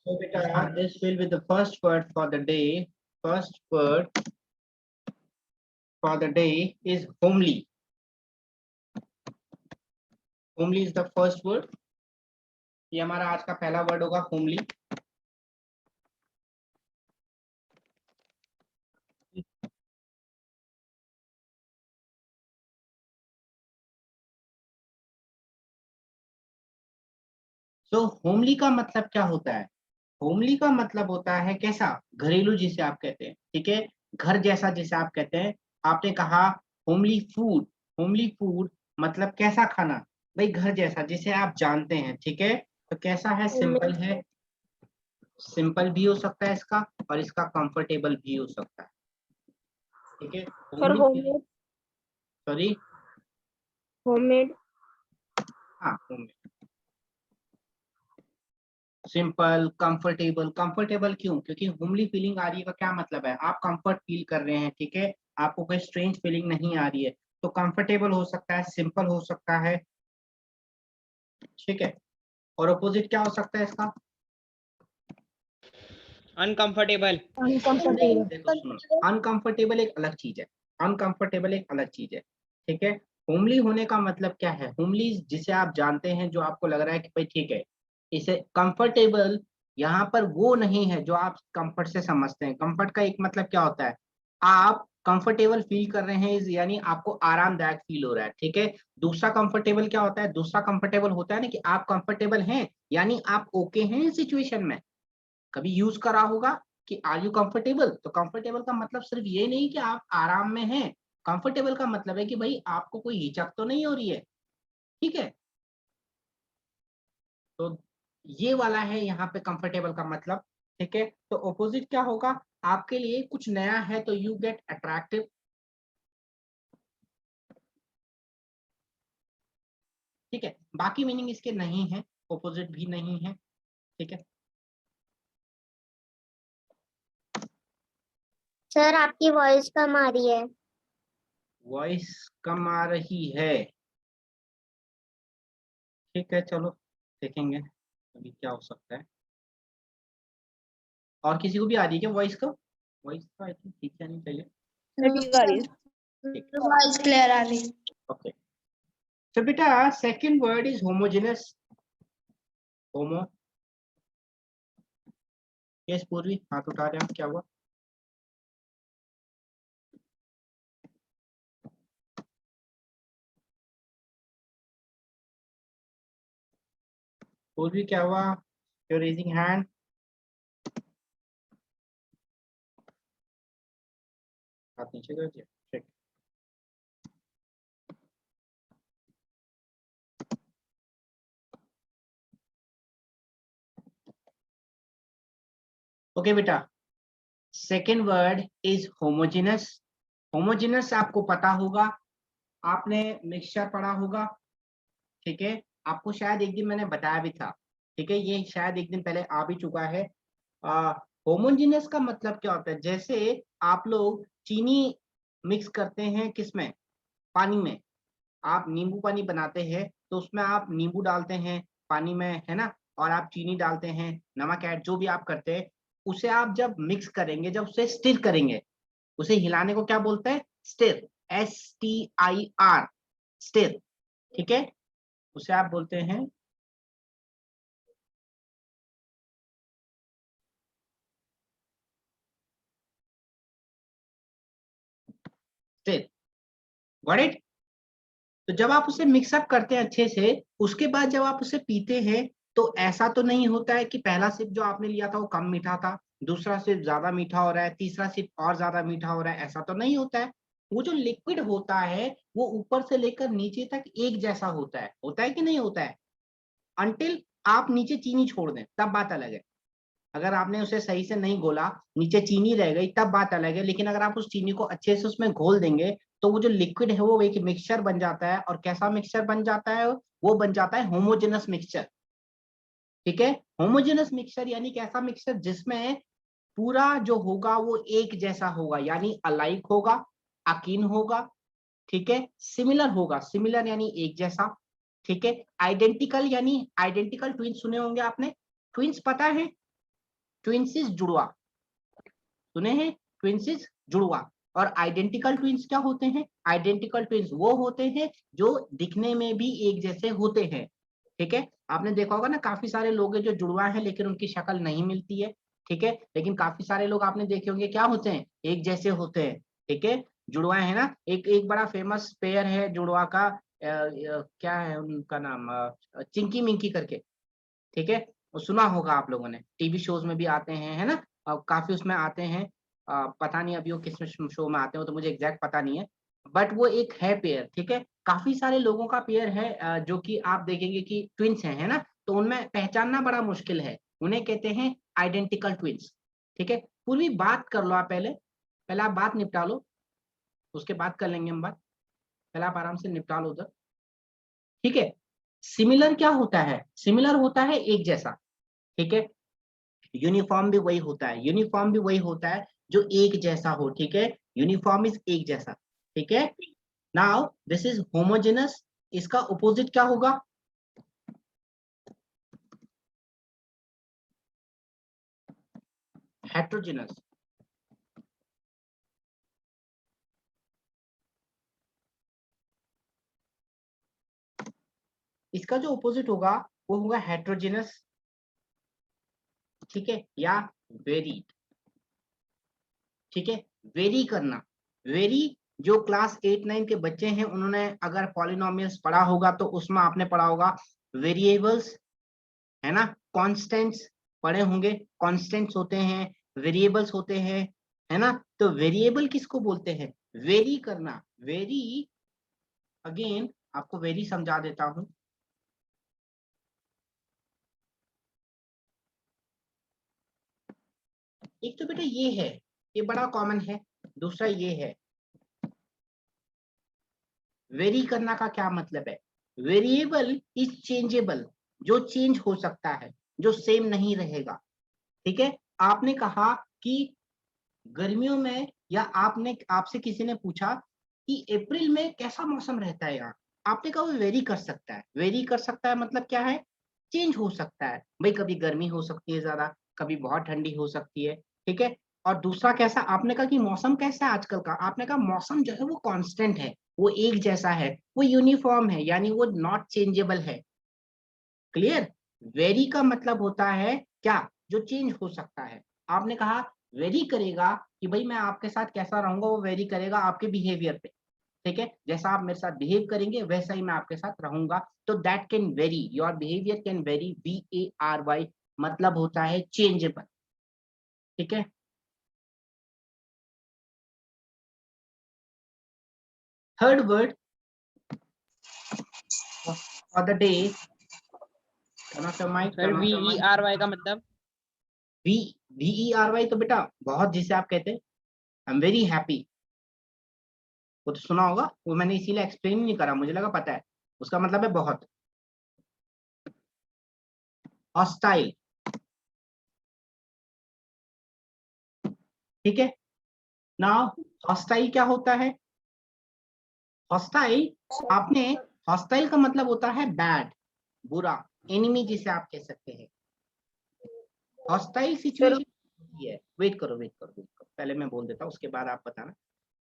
So beta, this will be the first word for the day. First word for the day is homely. Homely is the first word. ये हमारा आज का पहला word होगा homely. So homely का मतलब क्या होता है? होमली का मतलब होता है कैसा, घरेलू जिसे आप कहते हैं, ठीक है, घर जैसा जिसे आप कहते हैं। आपने कहा होमली फूड, होमली फूड मतलब कैसा खाना, भाई घर जैसा जिसे आप जानते हैं, ठीक है। तो कैसा है, सिंपल है, सिंपल भी हो सकता है इसका, और इसका कंफर्टेबल भी हो सकता है, ठीक है। होममेड, सॉरी, होममेड, हाँ होममेड, सिंपल, कंफर्टेबल। कंफर्टेबल क्यों? क्योंकि होमली फीलिंग आ रही है का क्या मतलब है, आप कंफर्ट फील कर रहे हैं, ठीक है, आपको कोई स्ट्रेंज फीलिंग नहीं आ रही है। तो कंफर्टेबल हो सकता है, सिंपल हो सकता है, ठीक है। और अपोजिट क्या हो सकता है इसका? अनकंफर्टेबल। अनकंफर्टेबल। देखो सुनो, अनकंफर्टेबल एक अलग चीज है, अनकंफर्टेबल एक अलग चीज है, ठीक है। होमली होने का मतलब क्या है? होमली जिसे आप जानते हैं, जो आपको लग रहा है कि भाई ठीक है, इसे कंफर्टेबल, यहाँ पर वो नहीं है जो आप कंफर्ट से समझते हैं। कंफर्ट का एक मतलब क्या होता है, आप कंफर्टेबल फील कर रहे हैं यानी आपको आरामदायक फील हो रहा है, ठीक है। दूसरा कंफर्टेबल क्या होता है? दूसरा कंफर्टेबल होता है ना कि आप कंफर्टेबल हैं यानी आप ओके हैं इस सिचुएशन में। कभी यूज करा होगा कि आर यू कंफर्टेबल, तो कंफर्टेबल का मतलब सिर्फ ये नहीं कि आप आराम में हैं, कंफर्टेबल का मतलब है कि भाई आपको कोई हिचक तो नहीं हो रही है, ठीक है। तो ये वाला है यहाँ पे कंफर्टेबल का मतलब, ठीक है। तो ऑपोजिट क्या होगा, आपके लिए कुछ नया है तो यू गेट अट्रैक्टिव, ठीक है। बाकी मीनिंग इसके नहीं है, ऑपोजिट भी नहीं है, ठीक है। सर आपकी वॉइस कम आ रही है। वॉइस कम आ रही है, ठीक है, चलो देखेंगे अभी क्या हो सकता है। और किसी को भी आ रही है क्या वॉइस का? वॉइस का आई थिंक ठीक है, नहीं चाहिए, वॉइस क्लियर आ रही है। ओके। तो बेटा second word is homogeneous, homo. Yes पूर्वी हाथ उठा रहे हैं, क्या हुआ? पूर्वी क्या हुआ? You raising hand. हाथ नीचे कर दिया, ठीक। ओके बेटा, second word is homogeneous. Homogeneous आपको पता होगा, आपने मिक्सचर पढ़ा होगा, ठीक है। आपको शायद एक दिन मैंने बताया भी था, ठीक है, ये शायद एक दिन पहले आ भी चुका है। होमोजेनस का मतलब क्या होता है, जैसे आप लोग चीनी मिक्स करते हैं किसमें, पानी में। आप नींबू पानी बनाते हैं तो उसमें आप नींबू डालते हैं पानी में, है ना, और आप चीनी डालते हैं, नमक ऐड जो भी आप करते हैं, उसे आप जब मिक्स करेंगे, जब उसे स्टिर करेंगे, उसे हिलाने को क्या बोलते हैं? स्टिर, STIR, स्टिर, ठीक है, उसे आप बोलते हैं स्टिर, गॉट इट। तो जब आप उसे मिक्सअप करते हैं अच्छे से, उसके बाद जब आप उसे पीते हैं, तो ऐसा तो नहीं होता है कि पहला सिप जो आपने लिया था वो कम मीठा था, दूसरा सिप ज्यादा मीठा हो रहा है, तीसरा सिप और ज्यादा मीठा हो रहा है, ऐसा तो नहीं होता है। वो जो लिक्विड होता है वो ऊपर से लेकर नीचे तक एक जैसा होता है कि नहीं होता है, अनटिल आप नीचे चीनी छोड़ दें, तब बात अलग है। अगर आपने उसे सही से नहीं घोला, नीचे चीनी रह गई, तब बात अलग है। लेकिन अगर आप उस चीनी को अच्छे से उसमें घोल देंगे, तो वो जो लिक्विड है वो एक मिक्सचर बन जाता है। और कैसा मिक्सचर बन जाता है? वो बन जाता है होमोजेनस मिक्सचर, ठीक है। होमोजेनस मिक्सचर यानी कैसा मिक्सचर, जिसमें पूरा जो होगा वो एक जैसा होगा, यानी अलाइक होगा, अकीन होगा, ठीक है, सिमिलर होगा, सिमिलर यानी एक जैसा, ठीक है, आइडेंटिकल यानी आइडेंटिकल ट्विंस सुने होंगे आपने, ट्विंस पता है, ट्विंसिस जुड़वा, सुने हैं? ट्विंसिस जुड़वा। और आइडेंटिकल ट्विंस क्या होते हैं? आइडेंटिकल ट्विंस वो होते हैं जो दिखने में भी एक जैसे होते हैं, ठीक है। आपने देखा होगा ना, काफी सारे लोग हैं जो जुड़वा हैं लेकिन उनकी शक्ल नहीं मिलती है, ठीक है। लेकिन काफी सारे लोग आपने देखे होंगे क्या होते हैं? एक जैसे होते हैं, ठीक है। जुड़वा है ना, एक बड़ा फेमस पेयर है जुड़वा का, क्या है उनका नाम, चिंकी मिंकी करके, ठीक है। वो सुना होगा आप लोगों ने, टीवी शोज में भी आते हैं, है ना, काफी उसमें आते हैं। पता नहीं अभी वो किस शो में आते हो तो मुझे एग्जैक्ट पता नहीं है, बट वो एक है पेयर, ठीक है। काफी सारे लोगों का पेयर है जो कि आप देखेंगे कि ट्विंस है ना, तो उनमें पहचानना बड़ा मुश्किल है, उन्हें कहते हैं आइडेंटिकल ट्विंस, ठीक है। पूरी बात कर लो आप, पहले पहले आप बात निपटा लो, उसके बाद कर लेंगे हम बात। पहले आप आराम से निपटा लो उधर, ठीक है। सिमिलर क्या होता है? सिमिलर होता है एक जैसा, ठीक है। यूनिफॉर्म भी वही होता है, यूनिफॉर्म भी वही होता है जो एक जैसा हो, ठीक है। यूनिफॉर्म इज एक जैसा, ठीक है। नाउ दिस इज होमोजेनस, इसका ऑपोजिट क्या होगा? हेट्रोजेनस। इसका जो ऑपोजिट होगा वो होगा हेट्रोजेनस, ठीक है, या वेरी, ठीक है। वेरी करना, वेरी, जो क्लास 8-9 के बच्चे हैं उन्होंने अगर पॉलिनोमियल्स पढ़ा होगा तो उसमें आपने पढ़ा होगा वेरिएबल्स, है ना, कांस्टेंट्स पढ़े होंगे, कांस्टेंट्स होते हैं, वेरिएबल्स होते हैं, है ना। तो वेरिएबल किसको बोलते हैं? वेरी करना, वेरी, अगेन आपको वेरी समझा देता हूं। एक तो बेटा ये है, ये बड़ा कॉमन है, दूसरा ये है। वेरी करना का क्या मतलब है? वेरिएबल इज चेंजेबल, जो चेंज हो सकता है, जो सेम नहीं रहेगा, ठीक है। आपने कहा कि गर्मियों में, या आपने, आपसे किसी ने पूछा कि अप्रैल में कैसा मौसम रहता है यहाँ, आपने कहा वो वेरी कर सकता है। वेरी कर सकता है मतलब क्या है? चेंज हो सकता है भाई, कभी गर्मी हो सकती है ज्यादा, कभी बहुत ठंडी हो सकती है, ठीक है। और दूसरा कैसा, आपने कहा कि मौसम कैसा है आजकल का, आपने कहा मौसम जो है वो कांस्टेंट है, वो एक जैसा है, वो यूनिफॉर्म है, यानी वो नॉट चेंजेबल है। क्लियर? वेरी का मतलब होता है क्या? जो चेंज हो सकता है। आपने कहा वेरी करेगा कि भाई मैं आपके साथ कैसा रहूंगा, वो वेरी करेगा आपके बिहेवियर पे, ठीक है। जैसा आप मेरे साथ बिहेव करेंगे वैसा ही मैं आपके साथ रहूंगा, तो that can vary, your behaviour can vary, VARY, मतलब होता है चेंजेबल, ठीक है। Third word for the day, turn off your mic, sir VERY का मतलब? VERY तो बेटा बहुत, जिसे आप कहते हैं आई एम वेरी हैप्पी, वो तो सुना होगा, वो मैंने इसीलिए एक्सप्लेन नहीं करा, मुझे लगा पता है, उसका मतलब है बहुत। हॉस्टाइल, ठीक है। नाउ हॉस्टाइल क्या होता है? हॉस्टाइल, आपने, हॉस्टाइल का मतलब होता है बैड, बुरा, एनिमी जिसे आप कह सकते हैं। हॉस्टाइल सिचुएशन होती है, वेट करो वेट करो वेट करो, पहले मैं बोल देता हूँ उसके बाद आप बताना।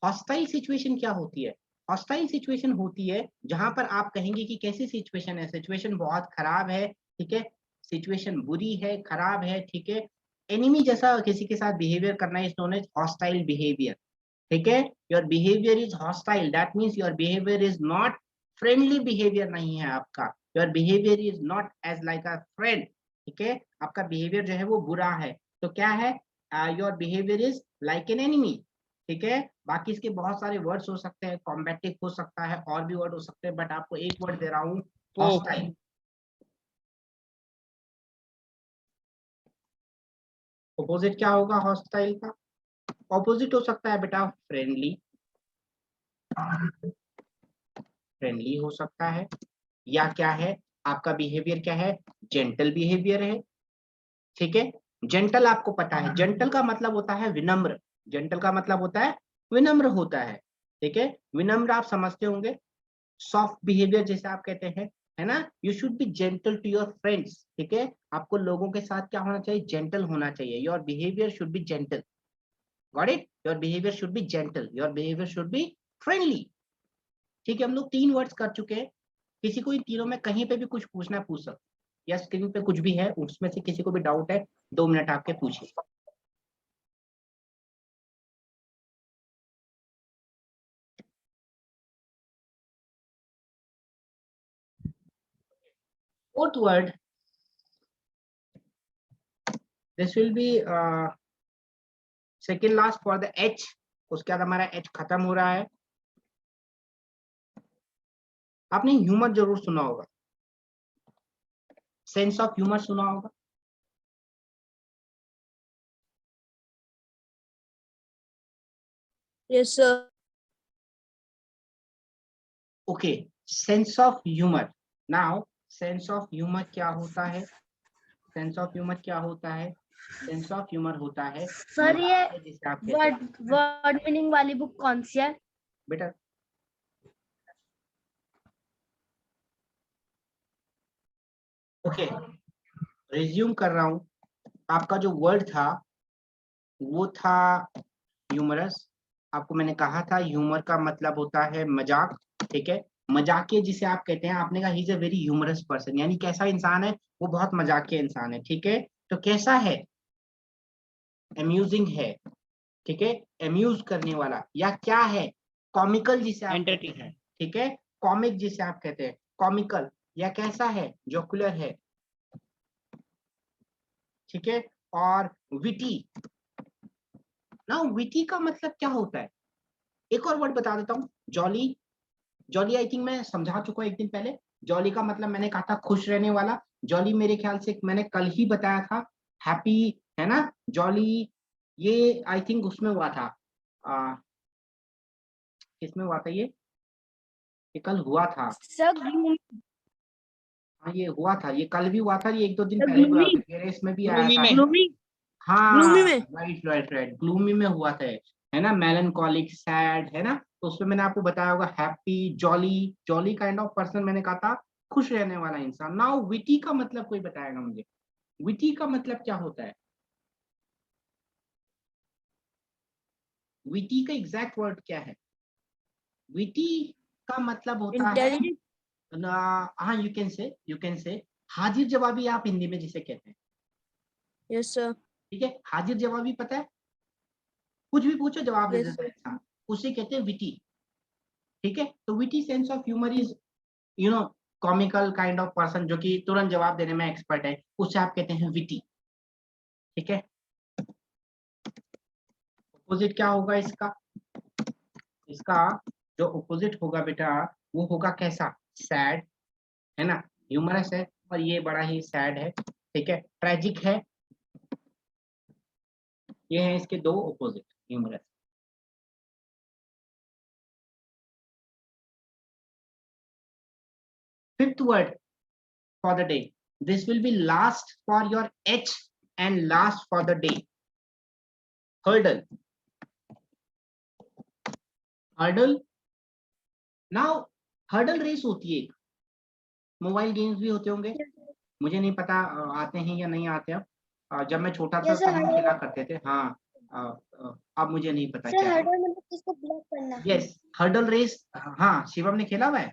हॉस्टाइल सिचुएशन क्या होती है? हॉस्टाइल सिचुएशन होती है जहां पर आप कहेंगे कि कैसी सिचुएशन है, सिचुएशन बहुत खराब है, ठीक है, सिचुएशन बुरी है, खराब है, ठीक है। एनिमी जैसा किसी के साथ बिहेवियर करना is known as hostile behaviour, ठीक है। Your behaviour is hostile, that means your behaviour is not friendly, behaviour नहीं है आपका, your behaviour is not as like a friend, ठीक है। आपका बिहेवियर जो है वो बुरा है, तो क्या है? Your behaviour is like an enemy, ठीक है। बाकी इसके बहुत सारे वर्ड्स हो सकते हैं, कॉम्बैटिव हो सकता है, और भी वर्ड हो सकते हैं, बट आपको एक वर्ड दे रहा हूँ, हॉस्टाइल। ऑपोजिट क्या होगा हॉस्टाइल का? ऑपोजिट हो सकता है बेटा फ्रेंडली, फ्रेंडली हो सकता है, या क्या है, आपका बिहेवियर क्या है? जेंटल बिहेवियर है, ठीक है। जेंटल आपको पता है, जेंटल का मतलब होता है विनम्र, जेंटल का मतलब होता है विनम्र होता है, ठीक है। विनम्र आप समझते होंगे, सॉफ्ट बिहेवियर जैसे आप कहते हैं, है ना, you should be gentle to your friends, ठीक है, आपको लोगों के साथ क्या होना चाहिए, जेंटल होना चाहिए, your behaviour should be gentle, got it, your behaviour should be gentle, your behaviour should be friendly. ठीक है, हम लोग 3 वर्ड्स कर चुके हैं, किसी को इन तीनों में कहीं पे भी कुछ पूछना है पूछ सकते, या स्क्रीन पे कुछ भी है उसमें से किसी को भी डाउट है 2 मिनट आपके पूछिए। Fourth word, this will be second last for the H, उसके बाद हमारा H खत्म हो रहा है। आपने ह्यूमर जरूर सुना होगा, सेंस ऑफ ह्यूमर सुना होगा, Yes, sir. Okay, sense of humour. Now sense of humour क्या होता है, सेंस ऑफ ह्यूमर क्या होता है, सेंस ऑफ ह्यूमर होता है सर ये जिसे आप कहते हैं वर्ड मीनिंग वाली बुक कौन सी है? बेटा, ओके, रिज्यूम कर रहा हूं, आपका जो वर्ड था वो था ह्यूमरस। आपको मैंने कहा था ह्यूमर का मतलब होता है मजाक, ठीक है, मजाकिया जिसे आप कहते हैं, आपने कहा he is a very humorous person, यानी कैसा इंसान है, वो बहुत मजाकिया इंसान है, ठीक है, तो कैसा है, अम्यूजिंग है, ठीक है, अम्यूज करने वाला, या क्या है, कॉमिकल जिसे आप कहते हैं, ठीक है, कॉमिक जिसे आप कहते हैं, कॉमिकल, या कैसा है, जोकुलर है, ठीक है, और विटी। ना विटी का मतलब क्या होता है, एक और वर्ड बता देता हूँ, जॉली। जॉली आई थिंक मैं समझा चुका हूँ एक दिन पहले, जॉली का मतलब मैंने कहा था खुश रहने वाला, जॉली मेरे ख्याल से मैंने कल ही बताया था, हैप्पी, है ना, जॉली, ये आई थिंक उसमें हुआ था, किसमें हुआ था ये कल हुआ था, सर हाँ ये हुआ था, ये कल भी हुआ था, ये 1-2 दिन पहले भी हुआ था, मेरे इसमें भी आया ग्लूमी था, में, ग्लूमी हाँ में राइट राइट राइट, ग्लूमी में हुआ था, है ना, मेलनकॉलिक, सैड, है ना, तो उसमें मैंने आपको बताया होगा happy, jolly, jolly kind of person मैंने कहा था, खुश रहने वाला इंसान। नाउ विटी का मतलब कोई बताएगा मुझे, विटी का मतलब क्या होता है, विटी का एग्जैक्ट वर्ड क्या है, विटी का मतलब होता है, इंटेलिजेंट। हाँ यू कैन से हाजिर जवाबी, आप हिंदी में जिसे कहते हैं, यस सर। ठीक है, हाजिर जवाबी पता है, कुछ भी पूछो जवाब दे यस देता है सर। इंसान, उसे कहते हैं विटी, ठीक है, तो witty sense of humour is you know comical kind of person जो कि तुरंत जवाब देने में एक्सपर्ट है, उसे आप कहते हैं विटी, ठीक है। अपोजिट क्या होगा इसका, इसका जो अपोजिट होगा बेटा वो होगा कैसा, सैड, है ना, ह्यूमरस है, और ये बड़ा ही सैड है, ठीक है, ट्रेजिक है, ये है इसके 2 opposite, humorous. Fifth word for the day, this will be last for your H and last for the day, hurdle, hurdle। Now hurdle race होती है, एक मोबाइल गेम्स भी होते होंगे, मुझे नहीं पता आते हैं या नहीं आते हैं, जब मैं छोटा था यस सर, तब हम खेला करते थे, हाँ, अब मुझे नहीं पता सर क्या है, हर्डल मतलब किसको ब्लॉक करना? यस हर्डल रेस, हाँ शिवम ने खेला हुआ है,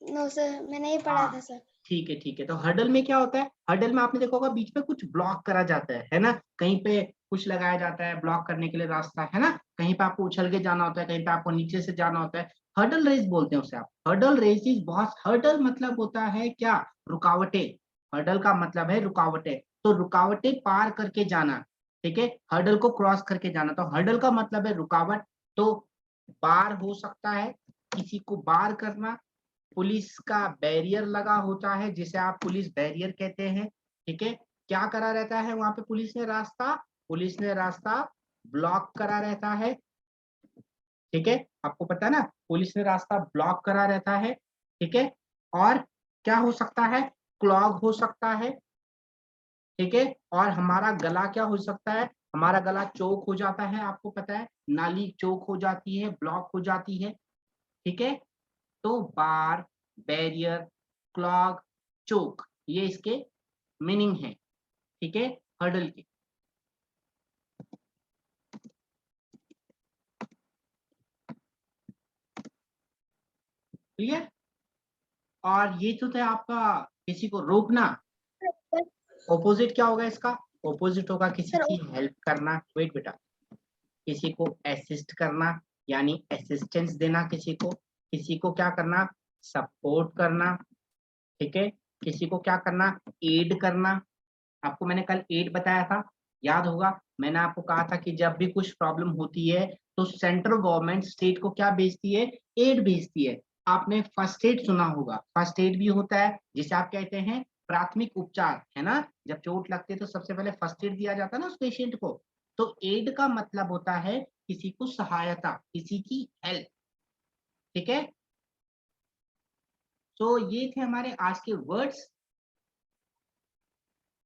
नो सर, मैंने ये पढ़ा हाँ था सर। ठीक है, तो हर्डल में क्या होता है, हर्डल में आपने देखा होगा बीच में कुछ ब्लॉक करा जाता है ना, कहीं पे कुछ लगाया जाता है ब्लॉक करने के लिए रास्ता, है ना, कहीं पे आपको उछल के जाना होता है, कहीं पे आपको नीचे से जाना होता है, हर्डल रेस बोलते हैं उसे आप, हर्डल रेस इज बहुत, हर्डल मतलब होता है क्या, रुकावटें, हर्डल का मतलब है रुकावटें, तो रुकावटें पार करके जाना, ठीक है, हर्डल को क्रॉस करके जाना, तो हर्डल का मतलब है रुकावट, तो बार हो सकता है, किसी को बार करना, पुलिस का बैरियर लगा होता है जिसे आप पुलिस बैरियर कहते हैं, ठीक है, क्या करा रहता है वहां पे, पुलिस ने रास्ता ब्लॉक करा रहता है, ठीक है, आपको पता है ना, पुलिस ने रास्ता ब्लॉक करा रहता है, ठीक है, और क्या हो सकता है, क्लॉग हो सकता है, ठीक है, और हमारा गला क्या हो सकता है, हमारा गला चोक हो जाता है, आपको पता है, नाली चोक हो जाती है, ब्लॉक हो जाती है, ठीक है, तो बार, बैरियर, क्लॉग, चोक, ये इसके मीनिंग है, ठीक है, हर्डल के। क्लियर? और ये तो था आपका किसी को रोकना। ऑपोजिट क्या होगा इसका? ऑपोजिट होगा किसी की हेल्प करना। वेट बेटा, किसी को असिस्ट करना, यानी असिस्टेंस देना किसी को क्या करना? सपोर्ट करना, ठीक है। किसी को क्या करना? एड करना। आपको मैंने कल एड बताया था, याद होगा, मैंने आपको कहा था कि जब भी कुछ प्रॉब्लम होती है तो सेंट्रल गवर्नमेंट स्टेट को क्या भेजती है? एड भेजती है। आपने फर्स्ट एड सुना होगा, फर्स्ट एड भी होता है जिसे आप कहते हैं प्राथमिक उपचार, है ना। जब चोट लगती है तो सबसे पहले फर्स्ट एड दिया जाता है ना उस पेशेंट को। तो एड का मतलब होता है किसी को सहायता, किसी की हेल्प, ठीक है। तो ये थे हमारे आज के वर्ड्स।